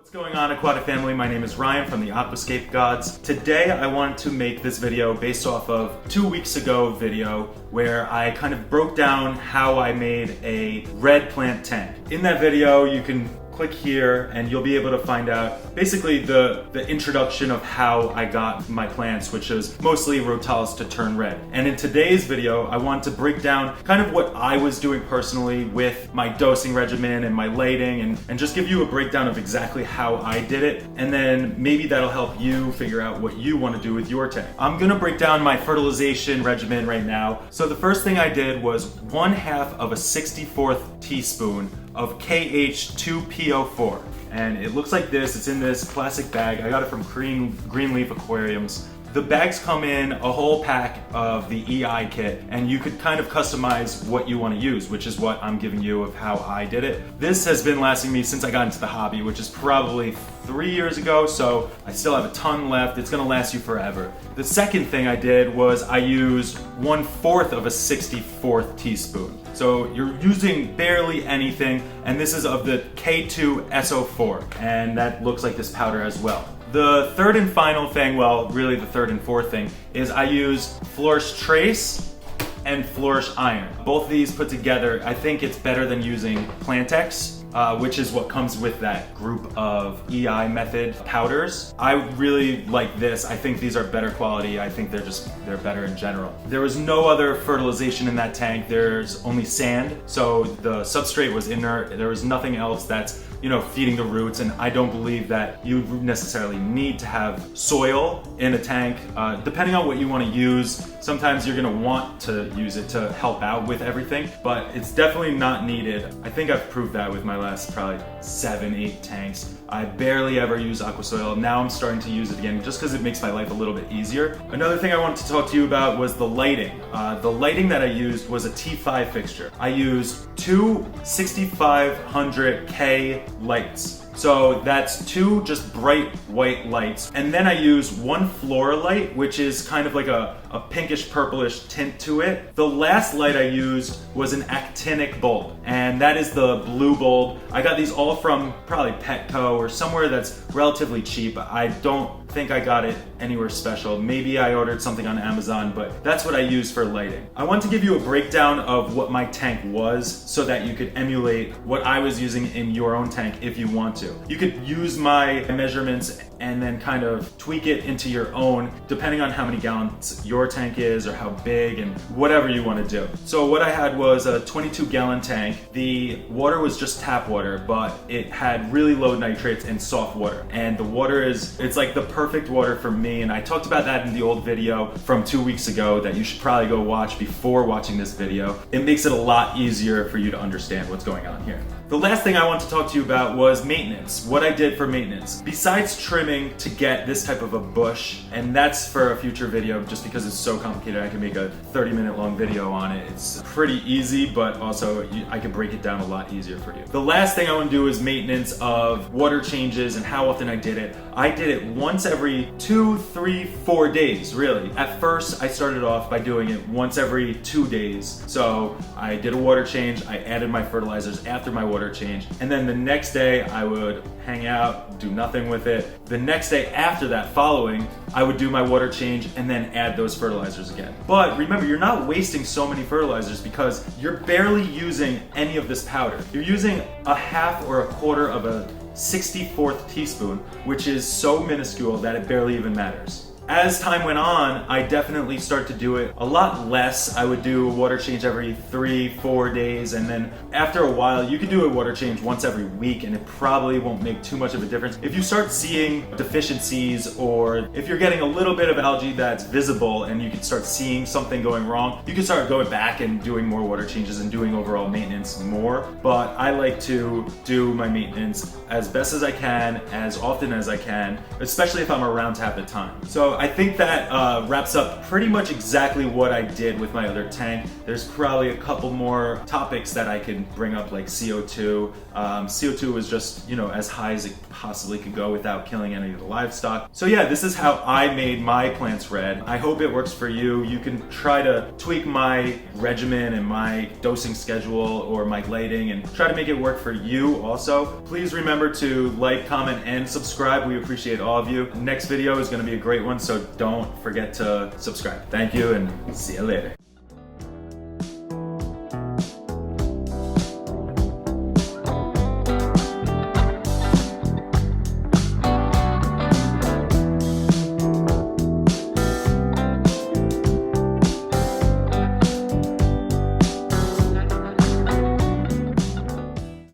What's going on, Aquatic family? My name is Ryan from the Aquascape Gods. Today I wanted to make this video based off of 2 weeks ago video where I kind of broke down how I made a red plant tank. In that video you can click here and you'll be able to find out basically the introduction of how I got my plants, which is mostly Rotalas to turn red. And in today's video, I want to break down kind of what I was doing personally with my dosing regimen and my lighting and just give you a breakdown of exactly how I did it. And then maybe that'll help you figure out what you want to do with your tank. I'm gonna break down my fertilization regimen right now. So the first thing I did was 1/2 of a 64th teaspoon of KH2PO4. And it looks like this. It's in this plastic bag. I got it from Greenleaf Aquariums. The bags come in a whole pack of the EI kit, and you could kind of customize what you want to use, which is what I'm giving you of how I did it. This has been lasting me since I got into the hobby, which is probably 3 years ago, so I still have a ton left. It's gonna last you forever. The second thing I did was I used 1/4 of a 64th teaspoon. So you're using barely anything, and this is of the K2SO4, and that looks like this powder as well. The third and final thing, well, really the third and fourth thing, is I use Flourish Trace and Flourish Iron. Both of these put together, I think it's better than using Plantex, which is what comes with that group of EI method powders. I really like this. I think these are better quality. I think they're better in general. There was no other fertilization in that tank. There's only sand, so the substrate was inert. There was nothing else that's feeding the roots, and I don't believe that you necessarily need to have soil in a tank. Depending on what you want to use, sometimes you're gonna want to use it to help out with everything, but it's definitely not needed. I think I've proved that with my last probably 7-8 tanks. I barely ever use aqua soil. Now I'm starting to use it again just because it makes my life a little bit easier. Another thing I wanted to talk to you about was the lighting. The lighting that I used was a T5 fixture. I used two 6500K lights. So that's two just bright white lights. And then I use one floor light, which is kind of like a pinkish purplish tint to it. The last light I used was an actinic bulb, and that is the blue bulb. I got these all from probably Petco or somewhere that's relatively cheap. I don't think I got it anywhere special. Maybe I ordered something on Amazon, but that's what I use for lighting. I want to give you a breakdown of what my tank was so that you could emulate what I was using in your own tank if you want to. You could use my measurements and then kind of tweak it into your own, depending on how many gallons your tank is or how big and whatever you want to do. So what I had was a 22-gallon tank. The water was just tap water, but it had really low nitrates and soft water. And the water it's like the perfect water for me, and I talked about that in the old video from 2 weeks ago that you should probably go watch before watching this video. It makes it a lot easier for you to understand what's going on here. The last thing I want to talk to you about was maintenance, what I did for maintenance. Besides trimming to get this type of a bush, and that's for a future video just because it's so complicated, I can make a 30-minute long video on it. It's pretty easy, but also I can break it down a lot easier for you. The last thing I want to do is maintenance of water changes and how often I did it. I did it once every 2, 3, 4 days, really. At first, I started off by doing it once every 2 days. So I did a water change, I added my fertilizers after my water change, and then the next day I would hang out, do nothing with it. The next day after that following, I would do my water change and then add those fertilizers again. But remember, you're not wasting so many fertilizers because you're barely using any of this powder. You're using a half or a quarter of a 64th teaspoon, which is so minuscule that it barely even matters. As time went on, I definitely started to do it a lot less. I would do a water change every 3, 4 days, and then after a while, you could do a water change once every week, and it probably won't make too much of a difference. If you start seeing deficiencies, or if you're getting a little bit of algae that's visible and you can start seeing something going wrong, you can start going back and doing more water changes and doing overall maintenance more. But I like to do my maintenance as best as I can, as often as I can, especially if I'm around to have the time. So I think that wraps up pretty much exactly what I did with my other tank. There's probably a couple more topics that I can bring up, like CO2. CO2 was just, as high as it possibly could go without killing any of the livestock. So yeah, this is how I made my plants red. I hope it works for you. You can try to tweak my regimen and my dosing schedule or my lighting and try to make it work for you also. Please remember to like, comment, and subscribe. We appreciate all of you. Next video is going to be a great one, so don't forget to subscribe. Thank you and see you later.